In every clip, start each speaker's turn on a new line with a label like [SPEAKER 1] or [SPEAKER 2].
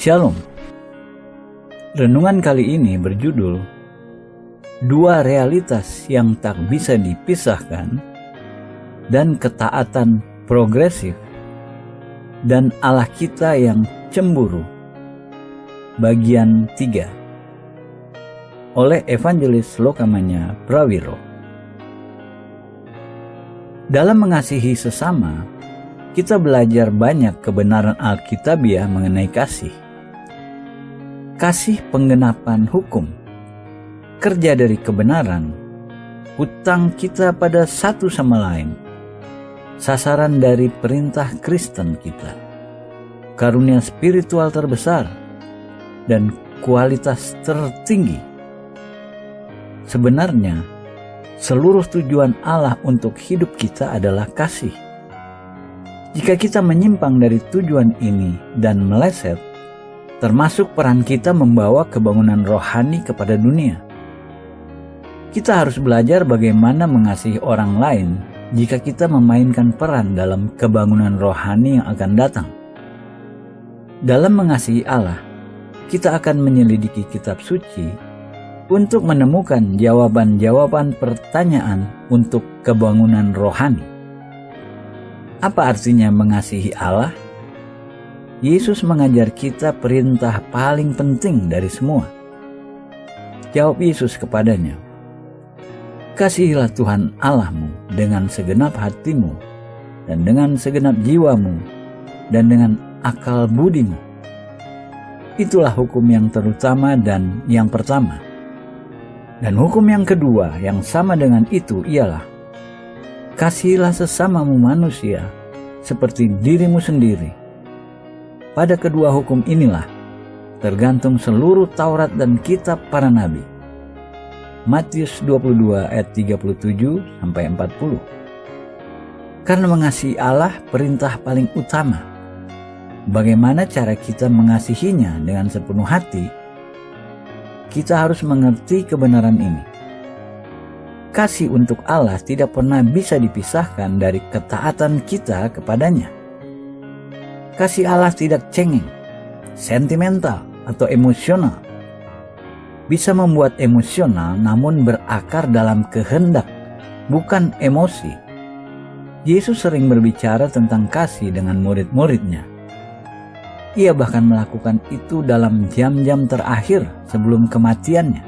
[SPEAKER 1] Shalom. Renungan kali ini berjudul Dua Realitas yang Tak Bisa Dipisahkan dan Ketaatan Progresif dan Allah Kita yang Cemburu. Bagian 3 oleh Evangelis Lokamanya Prawiro. Dalam mengasihi sesama, kita belajar banyak kebenaran Alkitabiah mengenai kasih. Kasih penggenapan hukum, kerja dari kebenaran, hutang kita pada satu sama lain, sasaran dari perintah Kristen kita, karunia spiritual terbesar, dan kualitas tertinggi. Sebenarnya, seluruh tujuan Allah untuk hidup kita adalah kasih. Jika kita menyimpang dari tujuan ini dan meleset, termasuk peran kita membawa kebangunan rohani kepada dunia. Kita harus belajar bagaimana mengasihi orang lain jika kita memainkan peran dalam kebangunan rohani yang akan datang. Dalam mengasihi Allah, kita akan menyelidiki kitab suci untuk menemukan jawaban-jawaban pertanyaan untuk kebangunan rohani. Apa artinya mengasihi Allah? Yesus mengajar kita perintah paling penting dari semua. Jawab Yesus kepadanya, "Kasihilah Tuhan Allahmu dengan segenap hatimu, dan dengan segenap jiwamu, dan dengan akal budimu." Itulah hukum yang terutama dan yang pertama. Dan hukum yang kedua yang sama dengan itu ialah, "Kasihilah sesamamu manusia seperti dirimu sendiri." Pada kedua hukum inilah tergantung seluruh Taurat dan kitab para nabi. Matius 22 ayat 37-40. Karena mengasihi Allah perintah paling utama. Bagaimana cara kita mengasihinya dengan sepenuh hati? Kita harus mengerti kebenaran ini. Kasih untuk Allah tidak pernah bisa dipisahkan dari ketaatan kita kepadanya. Kasih Allah tidak cengeng, sentimental, atau emosional. Bisa membuat emosional namun berakar dalam kehendak, bukan emosi. Yesus sering berbicara tentang kasih dengan murid-muridnya. Ia bahkan melakukan itu dalam jam-jam terakhir sebelum kematiannya.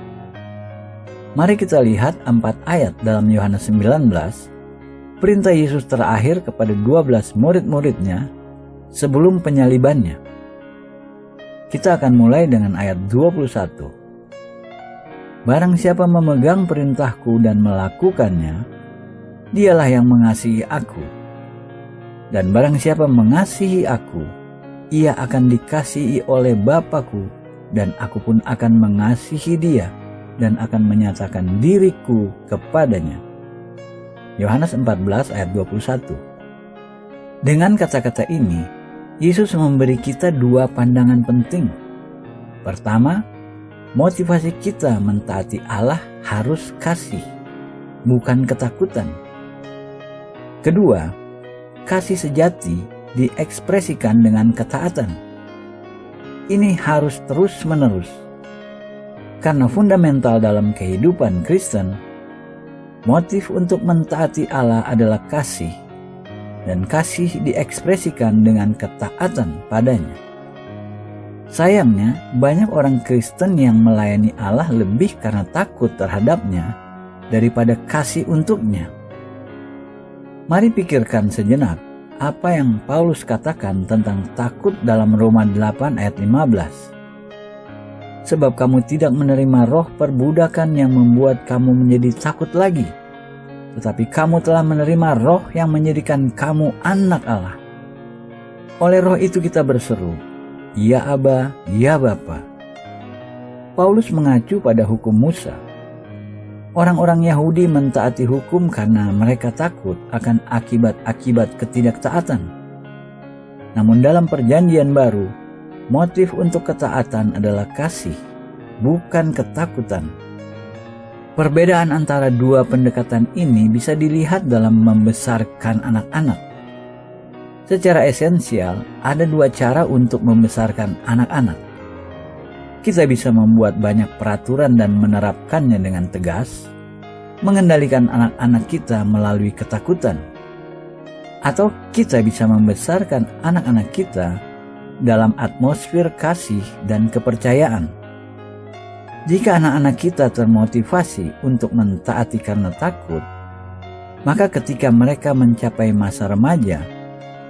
[SPEAKER 1] Mari kita lihat 4 ayat dalam Yohanes 19, perintah Yesus terakhir kepada 12 murid-muridnya sebelum penyalibannya. Kita akan mulai dengan ayat 21. "Barang siapa memegang perintahku dan melakukannya, dialah yang mengasihi aku. Dan barang siapa mengasihi aku, ia akan dikasihi oleh Bapa-Ku, dan aku pun akan mengasihi dia dan akan menyatakan diriku kepadanya." Yohanes 14 ayat 21. Dengan kata-kata ini, Yesus memberi kita dua pandangan penting. Pertama, motivasi kita mentaati Allah harus kasih, bukan ketakutan. Kedua, kasih sejati diekspresikan dengan ketaatan. Ini harus terus-menerus. Karena fundamental dalam kehidupan Kristen, motif untuk mentaati Allah adalah kasih, dan kasih diekspresikan dengan ketaatan padanya. Sayangnya, banyak orang Kristen yang melayani Allah lebih karena takut terhadapnya daripada kasih untuknya. Mari pikirkan sejenak apa yang Paulus katakan tentang takut dalam Roma 8 ayat 15. "Sebab kamu tidak menerima roh perbudakan yang membuat kamu menjadi takut lagi, tetapi kamu telah menerima roh yang menjadikan kamu anak Allah. Oleh roh itu kita berseru, Ya Aba, Ya Bapa." Paulus mengacu pada hukum Musa. Orang-orang Yahudi mentaati hukum karena mereka takut akan akibat-akibat ketidaktaatan. Namun dalam perjanjian baru, motif untuk ketaatan adalah kasih, bukan ketakutan. Perbedaan antara dua pendekatan ini bisa dilihat dalam membesarkan anak-anak. Secara esensial, ada dua cara untuk membesarkan anak-anak. Kita bisa membuat banyak peraturan dan menerapkannya dengan tegas, mengendalikan anak-anak kita melalui ketakutan, atau kita bisa membesarkan anak-anak kita dalam atmosfer kasih dan kepercayaan. Jika anak-anak kita termotivasi untuk mentaati karena takut, maka ketika mereka mencapai masa remaja,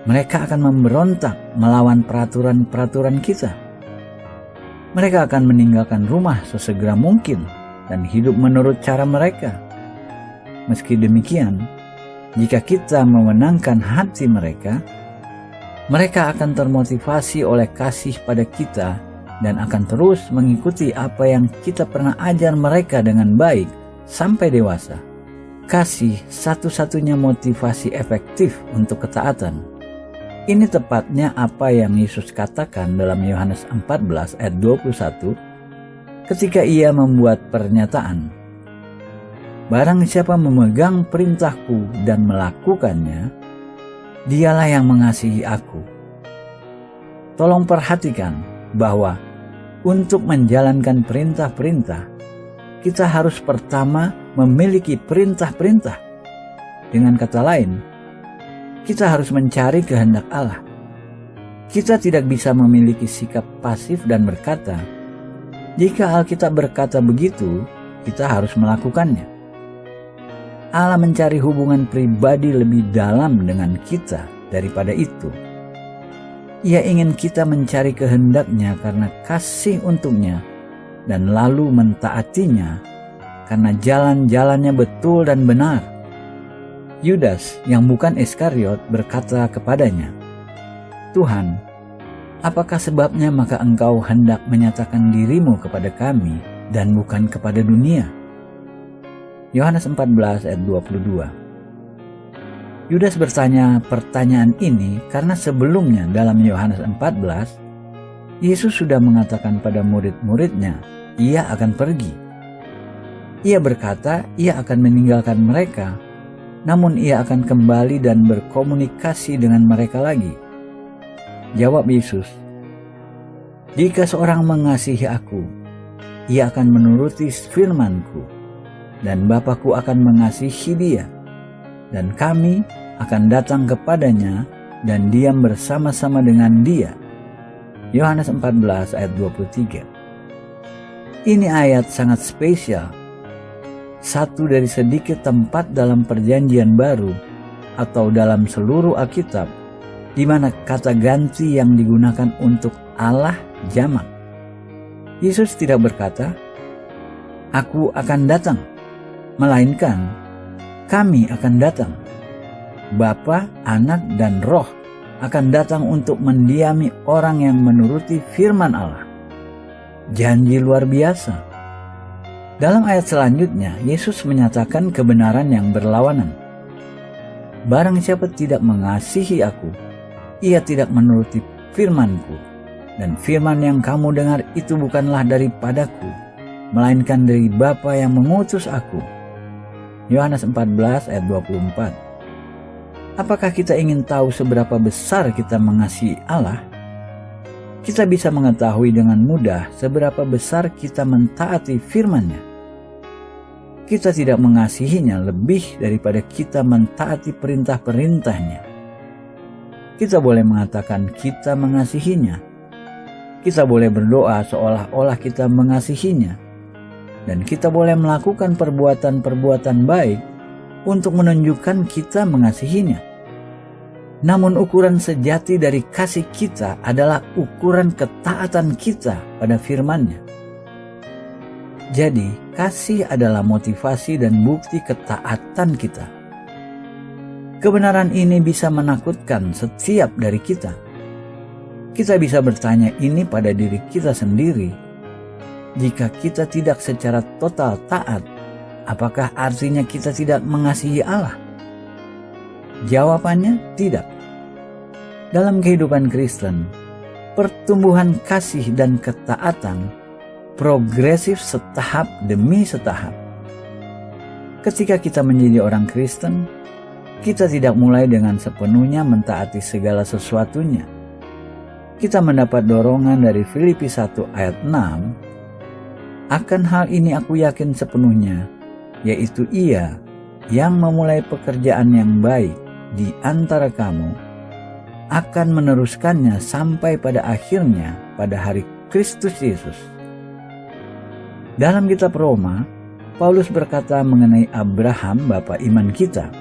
[SPEAKER 1] mereka akan memberontak melawan peraturan-peraturan kita. Mereka akan meninggalkan rumah sesegera mungkin dan hidup menurut cara mereka. Meski demikian, jika kita memenangkan hati mereka, mereka akan termotivasi oleh kasih pada kita dan akan terus mengikuti apa yang kita pernah ajar mereka dengan baik sampai dewasa. Kasih satu-satunya motivasi efektif untuk ketaatan. Ini tepatnya apa yang Yesus katakan dalam Yohanes 14 ayat 21 ketika ia membuat pernyataan, "Barang siapa memegang perintahku dan melakukannya, dialah yang mengasihi aku." Tolong perhatikan bahwa untuk menjalankan perintah-perintah, kita harus pertama memiliki perintah-perintah. Dengan kata lain, kita harus mencari kehendak Allah. Kita tidak bisa memiliki sikap pasif dan berkata, "Jika Alkitab berkata begitu, kita harus melakukannya." Allah mencari hubungan pribadi lebih dalam dengan kita daripada itu. Ia ingin kita mencari kehendaknya karena kasih untuknya dan lalu mentaatinya karena jalan-jalannya betul dan benar. Yudas yang bukan Iskariot berkata kepadanya, "Tuhan, apakah sebabnya maka engkau hendak menyatakan dirimu kepada kami dan bukan kepada dunia?" Yohanes 14 ayat 22. Yudas bertanya pertanyaan ini karena sebelumnya dalam Yohanes 14, Yesus sudah mengatakan pada murid-muridnya, ia akan pergi. Ia berkata ia akan meninggalkan mereka, namun ia akan kembali dan berkomunikasi dengan mereka lagi. Jawab Yesus, "Jika seorang mengasihi aku, ia akan menuruti firman-Ku, dan Bapa-Ku akan mengasihi dia, dan kami akan datang kepadanya dan diam bersama-sama dengan dia." Yohanes 14 ayat 23. Ini ayat sangat spesial. Satu dari sedikit tempat dalam Perjanjian Baru atau dalam seluruh Alkitab di mana kata ganti yang digunakan untuk Allah jamak. Yesus tidak berkata, "Aku akan datang," melainkan kami akan datang. Bapa, Anak, dan Roh akan datang untuk mendiami orang yang menuruti firman Allah. Janji luar biasa. Dalam ayat selanjutnya, Yesus menyatakan kebenaran yang berlawanan. "Barang siapa tidak mengasihi aku, ia tidak menuruti firman-Ku, dan firman yang kamu dengar itu bukanlah daripadaku, melainkan dari Bapa yang mengutus aku." Yohanes 14 ayat 24. Apakah kita ingin tahu seberapa besar kita mengasihi Allah? Kita bisa mengetahui dengan mudah seberapa besar kita mentaati firman-Nya. Kita tidak mengasihinya lebih daripada kita mentaati perintah-perintah-Nya. Kita boleh mengatakan kita mengasihinya. Kita boleh berdoa seolah-olah kita mengasihinya. Dan kita boleh melakukan perbuatan-perbuatan baik untuk menunjukkan kita mengasihinya. Namun ukuran sejati dari kasih kita adalah ukuran ketaatan kita pada firman-Nya. Jadi, kasih adalah motivasi dan bukti ketaatan kita. Kebenaran ini bisa menakutkan setiap dari kita. Kita bisa bertanya ini pada diri kita sendiri. Jika kita tidak secara total taat, apakah artinya kita tidak mengasihi Allah? Jawabannya tidak. Dalam kehidupan Kristen, pertumbuhan kasih dan ketaatan progresif setahap demi setahap. Ketika kita menjadi orang Kristen, kita tidak mulai dengan sepenuhnya mentaati segala sesuatunya. kita mendapat dorongan dari Filipi 1 ayat 6, akan hal ini aku yakin sepenuhnya, yaitu Ia yang memulai pekerjaan yang baik di antara kamu akan meneruskannya sampai pada akhirnya pada hari Kristus Yesus. Dalam kitab Roma, Paulus berkata mengenai Abraham bapa iman kita.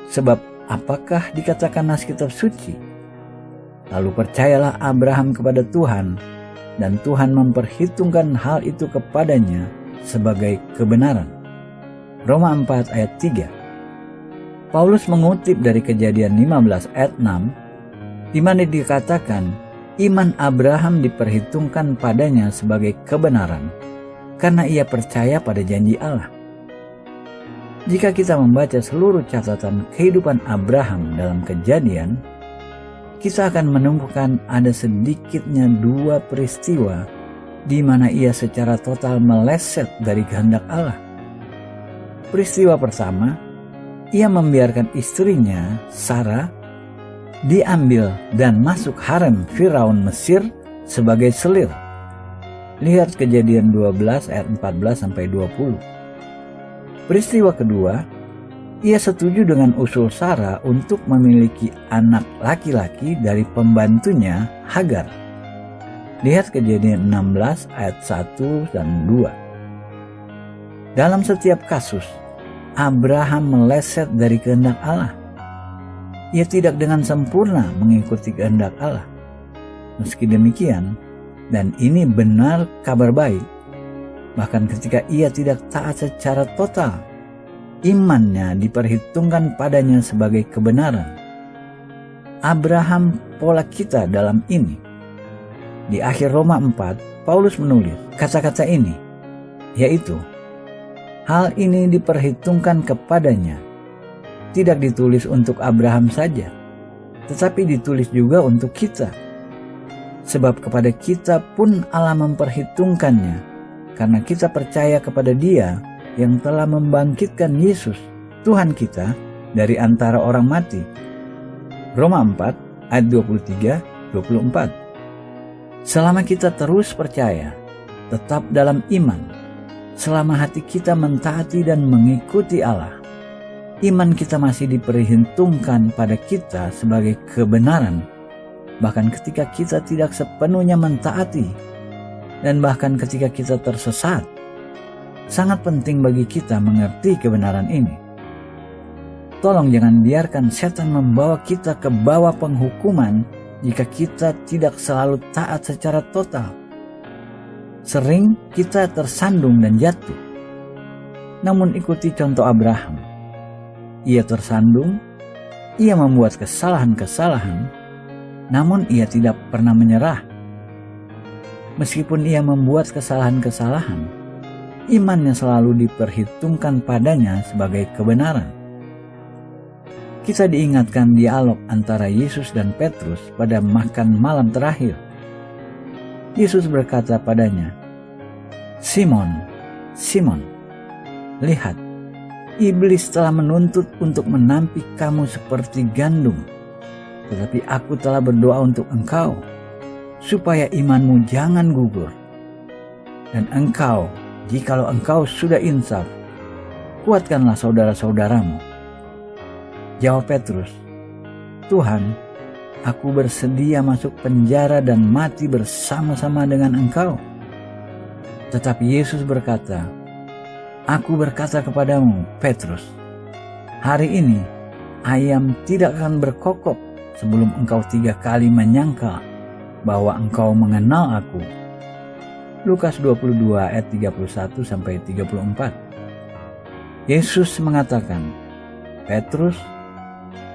[SPEAKER 1] Sebab apakah dikatakan nas kitab suci? Lalu percayalah Abraham kepada Tuhan, dan Tuhan memperhitungkan hal itu kepadanya sebagai kebenaran. Roma 4 ayat 3. Paulus mengutip dari Kejadian 15 ayat 6, di mana dikatakan iman Abraham diperhitungkan padanya sebagai kebenaran, karena ia percaya pada janji Allah. Jika kita membaca seluruh catatan kehidupan Abraham dalam Kejadian, kita akan menemukan ada sedikitnya 2 peristiwa di mana ia secara total meleset dari kehendak Allah. Peristiwa pertama, ia membiarkan istrinya, Sarah, diambil dan masuk harem Firaun Mesir sebagai selir. Lihat Kejadian 12 ayat 14-20. Peristiwa kedua, ia setuju dengan usul Sarah untuk memiliki anak laki-laki dari pembantunya Hagar. Lihat Kejadian 16 ayat 1 dan 2. Dalam setiap kasus, Abraham meleset dari kehendak Allah. Ia tidak dengan sempurna mengikuti kehendak Allah. Meski demikian, dan ini benar kabar baik, bahkan ketika ia tidak taat secara total, imannya diperhitungkan padanya sebagai kebenaran. Abraham pola kita dalam ini. Di akhir Roma 4, Paulus menulis kata-kata ini, yaitu, hal ini diperhitungkan kepadanya. Tidak ditulis untuk Abraham saja, tetapi ditulis juga untuk kita. Sebab kepada kita pun Allah memperhitungkannya, karena kita percaya kepada Dia yang telah membangkitkan Yesus, Tuhan kita, dari antara orang mati. Roma 4 ayat 23-24. Selama kita terus percaya, tetap dalam iman, selama hati kita mentaati dan mengikuti Allah, iman kita masih diperhitungkan pada kita sebagai kebenaran, bahkan ketika kita tidak sepenuhnya mentaati, dan bahkan ketika kita tersesat. Sangat penting bagi kita mengerti kebenaran ini. Tolong jangan biarkan setan membawa kita ke bawah penghukuman jika kita tidak selalu taat secara total. Sering kita tersandung dan jatuh. Namun ikuti contoh Abraham. Ia tersandung, ia membuat kesalahan-kesalahan, namun ia tidak pernah menyerah. Meskipun ia membuat kesalahan-kesalahan, imannya selalu diperhitungkan padanya sebagai kebenaran. Kita diingatkan dialog antara Yesus dan Petrus pada makan malam terakhir. Yesus berkata padanya, "Simon, Simon, lihat, iblis telah menuntut untuk menampik kamu seperti gandum, tetapi aku telah berdoa untuk engkau, supaya imanmu jangan gugur. Dan engkau, jikalau engkau sudah insaf, kuatkanlah saudara-saudaramu." Jawab Petrus, "Tuhan, aku bersedia masuk penjara dan mati bersama-sama dengan engkau." Tetapi Yesus berkata, "Aku berkata kepadamu, Petrus, hari ini ayam tidak akan berkokok sebelum engkau 3 kali menyangkal bahwa engkau mengenal aku." Lukas 22 ayat 31-34. Yesus mengatakan, "Petrus,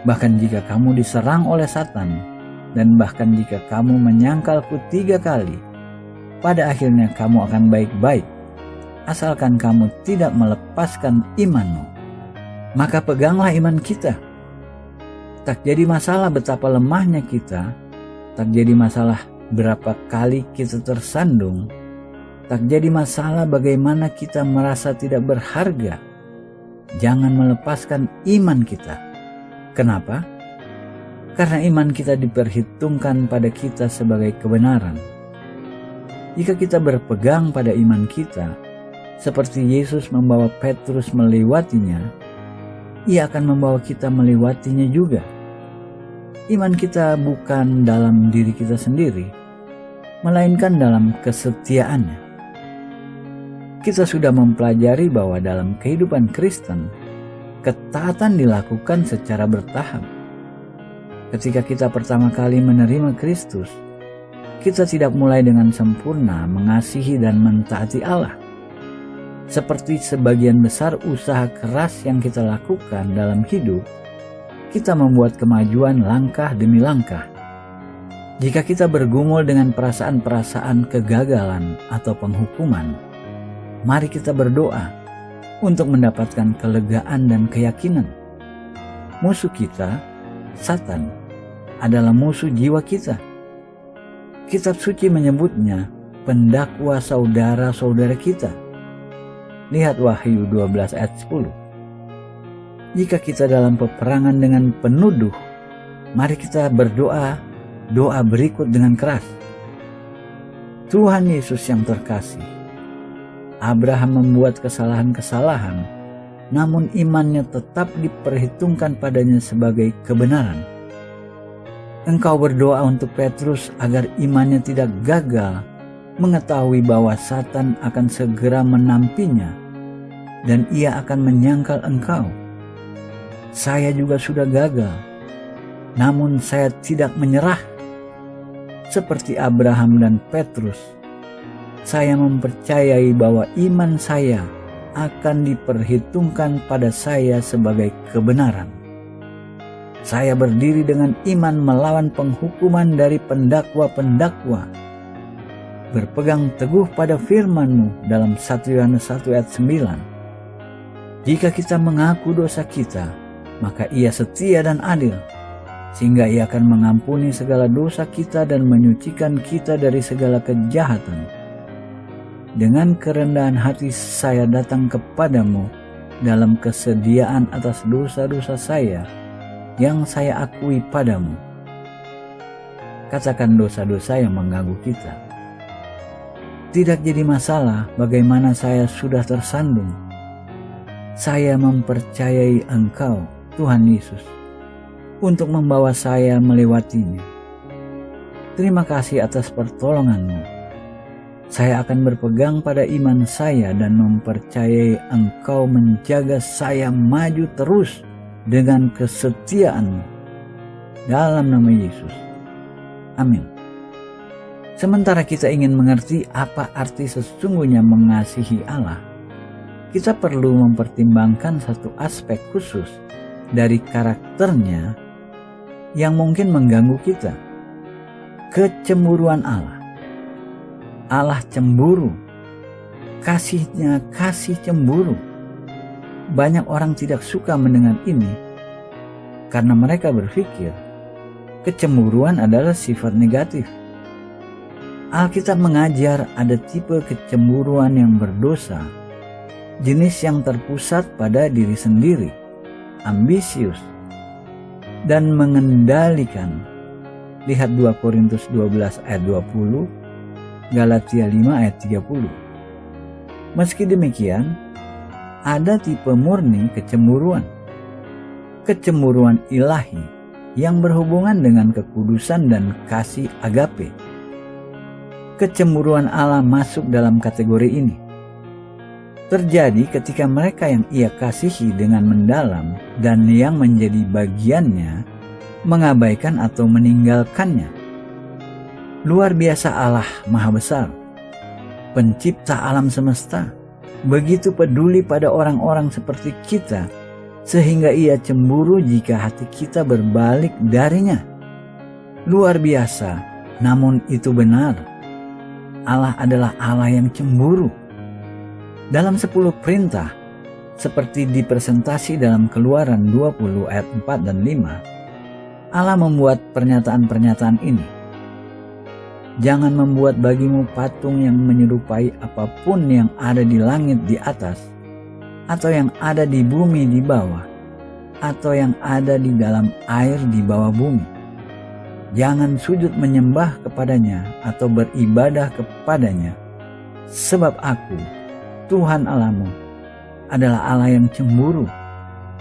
[SPEAKER 1] bahkan jika kamu diserang oleh Satan, dan bahkan jika kamu menyangkalku 3 kali, pada akhirnya kamu akan baik-baik, asalkan kamu tidak melepaskan imanmu." Maka peganglah iman kita. Tak jadi masalah betapa lemahnya kita, tak jadi masalah berapa kali kita tersandung, tak jadi masalah bagaimana kita merasa tidak berharga. Jangan melepaskan iman kita. Kenapa? karena iman kita diperhitungkan pada kita sebagai kebenaran. Jika kita berpegang pada iman kita, seperti Yesus membawa Petrus melewatinya, Ia akan membawa kita melewatinya juga. Iman kita bukan dalam diri kita sendiri, melainkan dalam kesetiaannya. Kita sudah mempelajari bahwa dalam kehidupan Kristen, ketaatan dilakukan secara bertahap. Ketika kita pertama kali menerima Kristus, kita tidak mulai dengan sempurna mengasihi dan mentaati Allah. Seperti sebagian besar usaha keras yang kita lakukan dalam hidup, kita membuat kemajuan langkah demi langkah. Jika kita bergumul dengan perasaan-perasaan kegagalan atau penghukuman, mari kita berdoa untuk mendapatkan kelegaan dan keyakinan. Musuh kita, Satan, adalah musuh jiwa kita. Kitab suci menyebutnya pendakwa saudara-saudara kita. Lihat Wahyu 12 ayat 10. Jika kita dalam peperangan dengan penuduh, mari kita berdoa doa berikut dengan keras. Tuhan Yesus yang terkasih, Abraham membuat kesalahan-kesalahan, namun imannya tetap diperhitungkan padanya sebagai kebenaran. Engkau berdoa untuk Petrus agar imannya tidak gagal, mengetahui bahwa Satan akan segera menampinya dan ia akan menyangkal engkau. Saya juga sudah gagal, namun saya tidak menyerah. Seperti Abraham dan Petrus, saya mempercayai bahwa iman saya akan diperhitungkan pada saya sebagai kebenaran. Saya berdiri dengan iman melawan penghukuman dari pendakwa-pendakwa, berpegang teguh pada firman-Mu dalam 1 Yohanes 1 ayat 9. Jika kita mengaku dosa kita, maka Ia setia dan adil, sehingga Ia akan mengampuni segala dosa kita dan menyucikan kita dari segala kejahatan. Dengan kerendahan hati saya datang kepadamu dalam kesediaan atas dosa-dosa saya yang saya akui padamu. Katakan dosa-dosa yang mengganggu kita. Tidak jadi masalah bagaimana saya sudah tersandung. Saya mempercayai Engkau, Tuhan Yesus, untuk membawa saya melewatinya. Terima kasih atas pertolongan-Mu. Saya akan berpegang pada iman saya dan mempercayai Engkau menjaga saya maju terus dengan kesetiaan-Mu. Dalam nama Yesus. Amin. Sementara kita ingin mengerti apa arti sesungguhnya mengasihi Allah, kita perlu mempertimbangkan satu aspek khusus dari karakternya yang mungkin mengganggu kita. Kecemburuan Allah. Allah cemburu. Kasih-Nya kasih cemburu. Banyak orang tidak suka mendengar ini karena mereka berpikir kecemburuan adalah sifat negatif. Alkitab mengajar ada tipe kecemburuan yang berdosa, jenis yang terpusat pada diri sendiri, ambisius, dan mengendalikan. Lihat 2 Korintus 12 ayat 20, Galatia 5 ayat 30. Meski demikian, ada tipe murni kecemburuan. Kecemburuan ilahi yang berhubungan dengan kekudusan dan kasih agape. Kecemburuan Allah masuk dalam kategori ini. Terjadi ketika mereka yang Ia kasihi dengan mendalam dan yang menjadi bagiannya mengabaikan atau meninggalkannya. Luar biasa Allah Maha Besar, pencipta alam semesta, begitu peduli pada orang-orang seperti kita, sehingga Ia cemburu jika hati kita berbalik darinya. Luar biasa, namun itu benar. Allah adalah Allah yang cemburu. Dalam 10 perintah, seperti dipresentasi dalam Keluaran 20 ayat 4 dan 5, Allah membuat pernyataan-pernyataan ini. Jangan membuat bagimu patung yang menyerupai apapun yang ada di langit di atas, atau yang ada di bumi di bawah, atau yang ada di dalam air di bawah bumi. jangan sujud menyembah kepadanya atau beribadah kepadanya, sebab aku, Tuhan Allahmu, adalah Allah yang cemburu,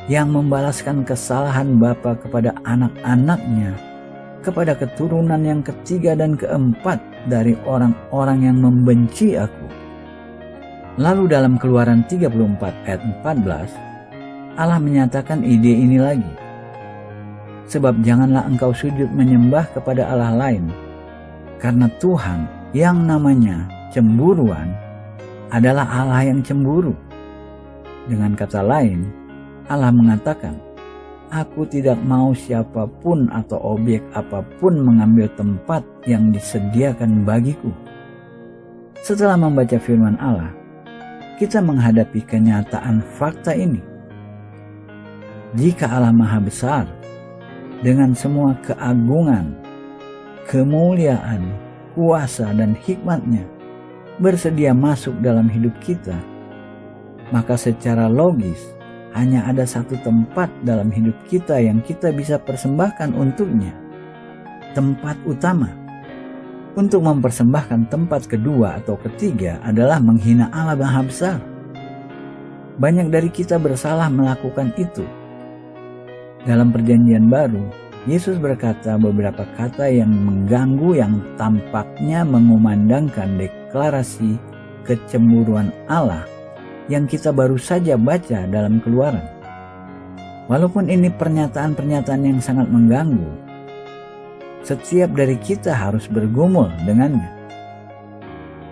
[SPEAKER 1] yang membalaskan kesalahan bapa kepada anak-anaknya, kepada keturunan yang ketiga dan keempat dari orang-orang yang membenci aku. Lalu dalam Keluaran 34 ayat 14, Allah menyatakan ide ini lagi. Sebab janganlah engkau sujud menyembah kepada Allah lain, karena Tuhan yang namanya cemburuan adalah Allah yang cemburu. Dengan kata lain, Allah mengatakan, aku tidak mau siapapun atau objek apapun mengambil tempat yang disediakan bagiku. Setelah membaca firman Allah, kita menghadapi kenyataan fakta ini. Jika Allah Maha Besar, dengan semua keagungan, kemuliaan, kuasa, dan hikmat-Nya bersedia masuk dalam hidup kita, maka secara logis hanya ada satu tempat dalam hidup kita yang kita bisa persembahkan untuknya, tempat utama. Untuk mempersembahkan tempat kedua atau ketiga adalah menghina Allah Maha Besar. Banyak dari kita bersalah melakukan itu. Dalam Perjanjian Baru, Yesus berkata beberapa kata yang mengganggu yang tampaknya mengumandangkan deklarasi kecemburuan Allah yang kita baru saja baca dalam Keluaran. Walaupun ini pernyataan-pernyataan yang sangat mengganggu, setiap dari kita harus bergumul dengannya.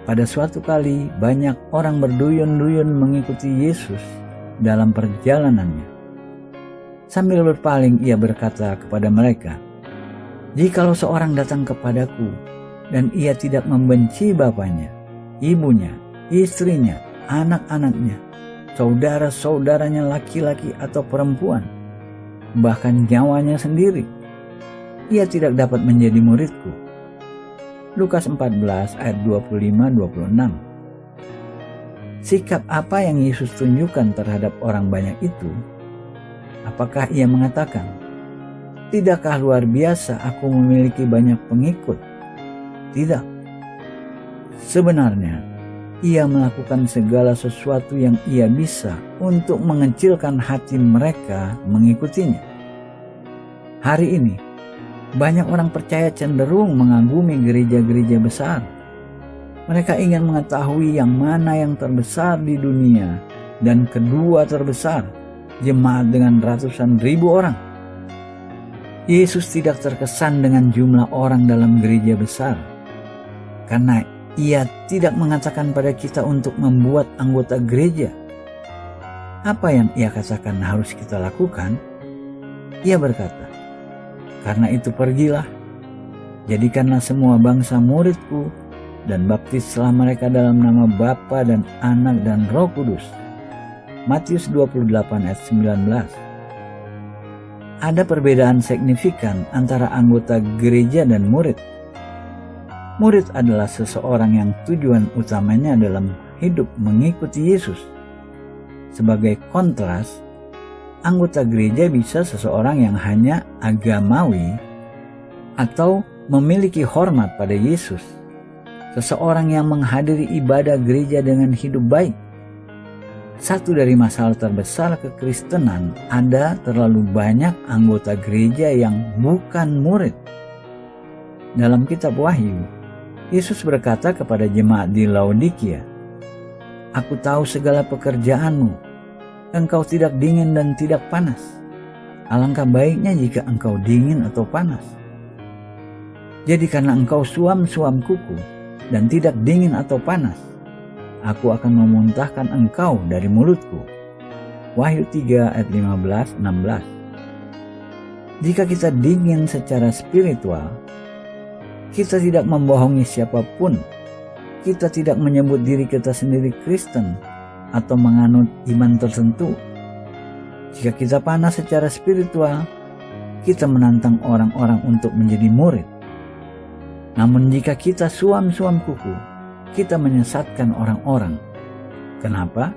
[SPEAKER 1] Pada suatu kali banyak orang berduyun-duyun mengikuti Yesus dalam perjalanannya. Sambil berpaling ia berkata kepada mereka, "Jikalau seorang datang kepadaku dan ia tidak membenci bapaknya, ibunya, istrinya, anak-anaknya, saudara-saudaranya laki-laki atau perempuan, bahkan nyawanya sendiri, ia tidak dapat menjadi muridku." Lukas 14 ayat 25-26. Sikap apa yang Yesus tunjukkan terhadap orang banyak itu? Apakah ia mengatakan, "Tidakkah luar biasa aku memiliki banyak pengikut"? Tidak. Sebenarnya, ia melakukan segala sesuatu yang ia bisa untuk mengecilkan hati mereka mengikutinya. Hari ini, banyak orang percaya cenderung mengagumi gereja-gereja besar. Mereka ingin mengetahui yang mana yang terbesar di dunia dan kedua terbesar, jemaat dengan ratusan ribu orang. Yesus tidak terkesan dengan jumlah orang dalam gereja besar, karena ia tidak mengatakan pada kita untuk membuat anggota gereja. Apa yang ia katakan harus kita lakukan? Ia berkata, "Karena itu pergilah, jadikanlah semua bangsa muridku, dan baptislah mereka dalam nama Bapa dan Anak dan Roh Kudus." Matius 28 ayat 19. Ada perbedaan signifikan antara anggota gereja dan murid. Murid adalah seseorang yang tujuan utamanya dalam hidup mengikuti Yesus. Sebagai kontras, anggota gereja bisa seseorang yang hanya agamawi atau memiliki hormat pada Yesus. Seseorang yang menghadiri ibadah gereja dengan hidup baik. Satu dari masalah terbesar kekristenan, ada terlalu banyak anggota gereja yang bukan murid. Dalam kitab Wahyu, Yesus berkata kepada jemaat di Laodikia, "Aku tahu segala pekerjaanmu. Engkau tidak dingin dan tidak panas. Alangkah baiknya jika engkau dingin atau panas. Jadi karena engkau suam-suam kuku dan tidak dingin atau panas, aku akan memuntahkan engkau dari mulutku." Wahyu 3 ayat 15-16. Jika kita dingin secara spiritual, kita tidak membohongi siapapun. Kita tidak menyebut diri kita sendiri Kristen atau menganut iman tertentu. Jika kita panas secara spiritual, kita menantang orang-orang untuk menjadi murid. Namun jika kita suam-suam kuku, kita menyesatkan orang-orang. Kenapa?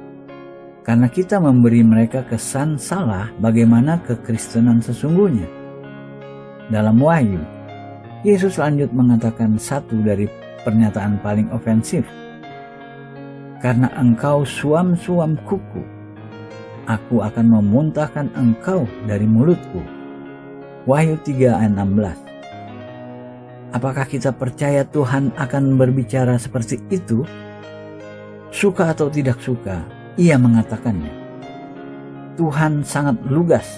[SPEAKER 1] Karena kita memberi mereka kesan salah bagaimana kekristenan sesungguhnya. Dalam Wahyu, Yesus lanjut mengatakan satu dari pernyataan paling ofensif. Karena engkau suam-suam kuku, aku akan memuntahkan engkau dari mulutku. Wahyu 3 ayat 16. Apakah kita percaya Tuhan akan berbicara seperti itu? Suka atau tidak suka, Ia mengatakannya. Tuhan sangat lugas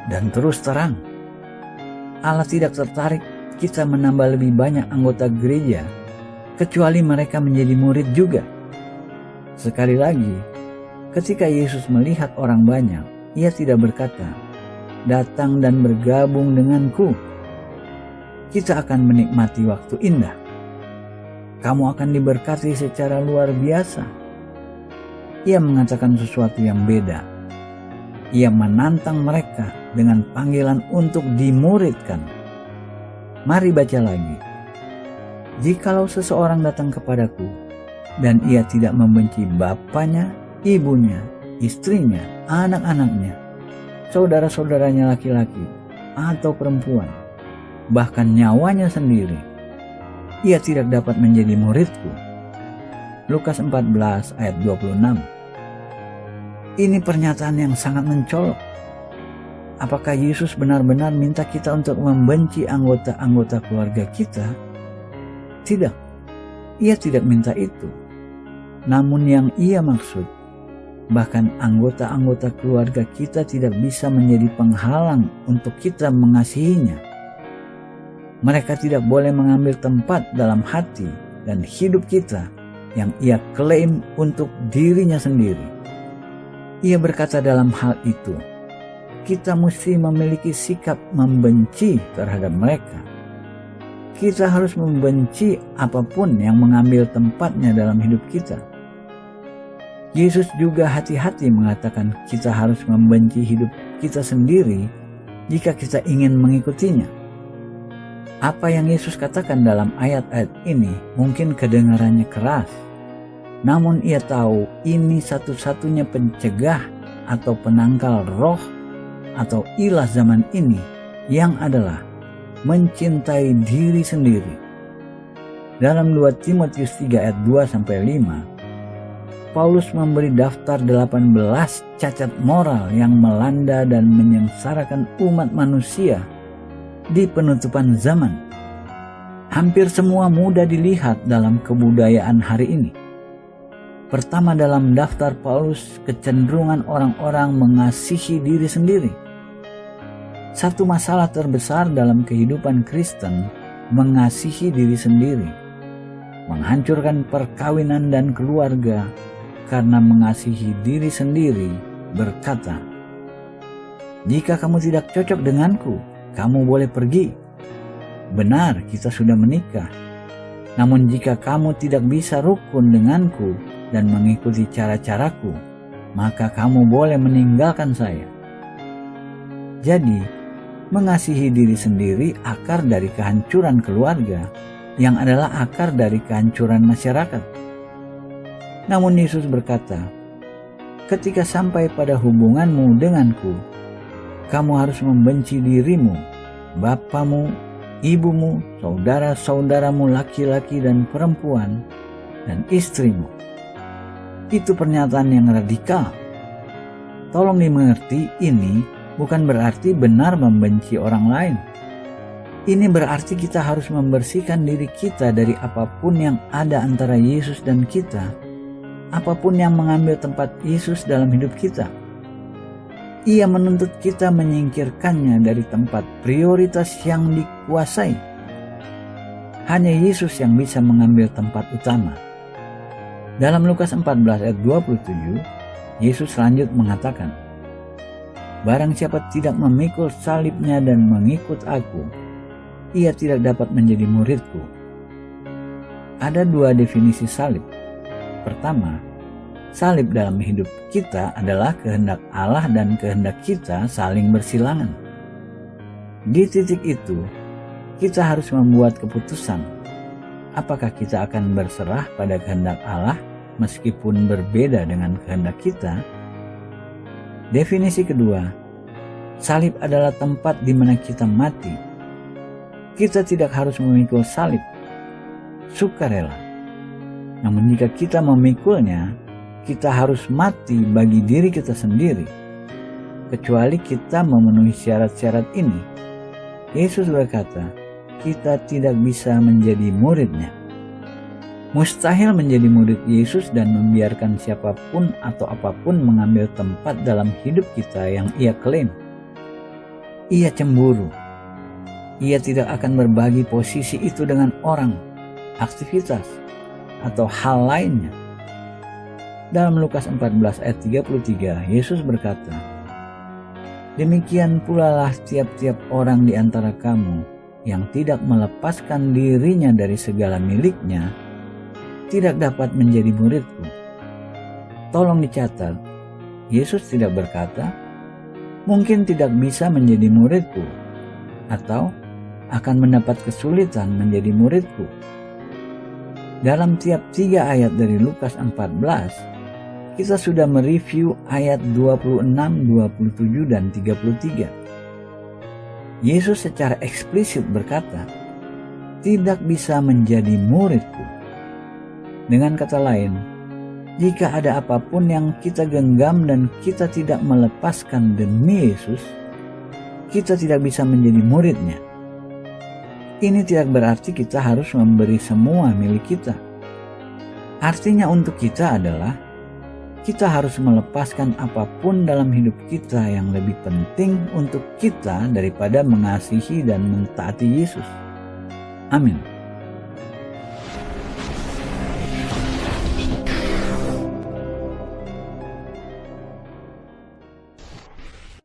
[SPEAKER 1] dan terus terang. Allah tidak tertarik kita menambah lebih banyak anggota gereja, kecuali mereka menjadi murid juga. Sekali lagi, ketika Yesus melihat orang banyak, Ia tidak berkata, "Datang dan bergabung denganku. Kita akan menikmati waktu indah. Kamu akan diberkati secara luar biasa." Ia mengatakan sesuatu yang beda. Ia menantang mereka dengan panggilan untuk dimuridkan. Mari baca lagi. Jikalau seseorang datang kepadaku, dan ia tidak membenci bapaknya, ibunya, istrinya, anak-anaknya, saudara-saudaranya laki-laki atau perempuan, bahkan nyawanya sendiri, ia tidak dapat menjadi muridku. Lukas 14 ayat 26. Ini pernyataan yang sangat mencolok. Apakah Yesus benar-benar minta kita untuk membenci anggota-anggota keluarga kita? Tidak, Ia tidak minta itu. Namun yang Ia maksud, bahkan anggota-anggota keluarga kita tidak bisa menjadi penghalang untuk kita mengasihinya. Mereka tidak boleh mengambil tempat dalam hati dan hidup kita yang Ia klaim untuk dirinya sendiri. Ia berkata dalam hal itu, kita mesti memiliki sikap membenci terhadap mereka. Kita harus membenci apapun yang mengambil tempatnya dalam hidup kita. Yesus juga hati-hati mengatakan kita harus membenci hidup kita sendiri jika kita ingin mengikutinya. Apa yang Yesus katakan dalam ayat-ayat ini mungkin kedengarannya keras. Namun Ia tahu ini satu-satunya pencegah atau penangkal roh atau ilah zaman ini, yang adalah mencintai diri sendiri. Dalam 2 Timotius 3 ayat 2-5, Paulus memberi daftar 18 cacat moral yang melanda dan menyengsarakan umat manusia di penutupan zaman. Hampir semua mudah dilihat dalam kebudayaan hari ini. Pertama dalam daftar Paulus, kecenderungan orang-orang mengasihi diri sendiri. Satu masalah terbesar dalam kehidupan Kristen, mengasihi diri sendiri. Menghancurkan perkawinan dan keluarga karena mengasihi diri sendiri, berkata, "Jika kamu tidak cocok denganku, kamu boleh pergi. Benar, kita sudah menikah. Namun jika kamu tidak bisa rukun denganku dan mengikuti cara-caraku, maka kamu boleh meninggalkan saya." Jadi, mengasihi diri sendiri akar dari kehancuran keluarga, yang adalah akar dari kehancuran masyarakat. Namun Yesus berkata, ketika sampai pada hubunganmu denganku, kamu harus membenci dirimu, bapamu, ibumu, saudara-saudaramu laki-laki dan perempuan, dan istrimu. Itu pernyataan yang radikal. Tolong dimengerti, ini bukan berarti benar membenci orang lain. Ini berarti kita harus membersihkan diri kita dari apapun yang ada antara Yesus dan kita, apapun yang mengambil tempat Yesus dalam hidup kita. Ia menuntut kita menyingkirkannya dari tempat prioritas yang dikuasai. Hanya Yesus yang bisa mengambil tempat utama. Dalam Lukas 14 ayat 27, Yesus lanjut mengatakan, "Barang siapa tidak memikul salibnya dan mengikut aku, ia tidak dapat menjadi muridku." Ada dua definisi salib. Pertama, salib dalam hidup kita adalah kehendak Allah dan kehendak kita saling bersilangan. Di titik itu, kita harus membuat keputusan. Apakah kita akan berserah pada kehendak Allah meskipun berbeda dengan kehendak kita? Definisi kedua, salib adalah tempat di mana kita mati. kita tidak harus memikul salib, sukarela. Namun jika kita memikulnya, kita harus mati bagi diri kita sendiri. Kecuali kita memenuhi syarat-syarat ini, Yesus berkata, kita tidak bisa menjadi murid-Nya. Mustahil menjadi murid Yesus dan membiarkan siapapun atau apapun mengambil tempat dalam hidup kita yang ia klaim. Ia cemburu. Ia tidak akan berbagi posisi itu dengan orang, aktivitas, atau hal lainnya. Dalam Lukas 14 ayat 33, Yesus berkata, demikian pula lah tiap-tiap orang di antara kamu yang tidak melepaskan dirinya dari segala miliknya, tidak dapat menjadi muridku. Tolong dicatat, Yesus tidak berkata, mungkin tidak bisa menjadi muridku, atau akan mendapat kesulitan menjadi muridku. Dalam tiap 3 ayat dari Lukas 14, kita sudah mereview ayat 26, 27, dan 33. Yesus secara eksplisit berkata, tidak bisa menjadi muridku. Dengan kata lain, jika ada apapun yang kita genggam dan kita tidak melepaskan demi Yesus, kita tidak bisa menjadi murid-Nya. Ini tidak berarti kita harus memberi semua milik kita. Artinya untuk kita adalah, kita harus melepaskan apapun dalam hidup kita yang lebih penting untuk kita daripada mengasihi dan mentaati Yesus. Amin.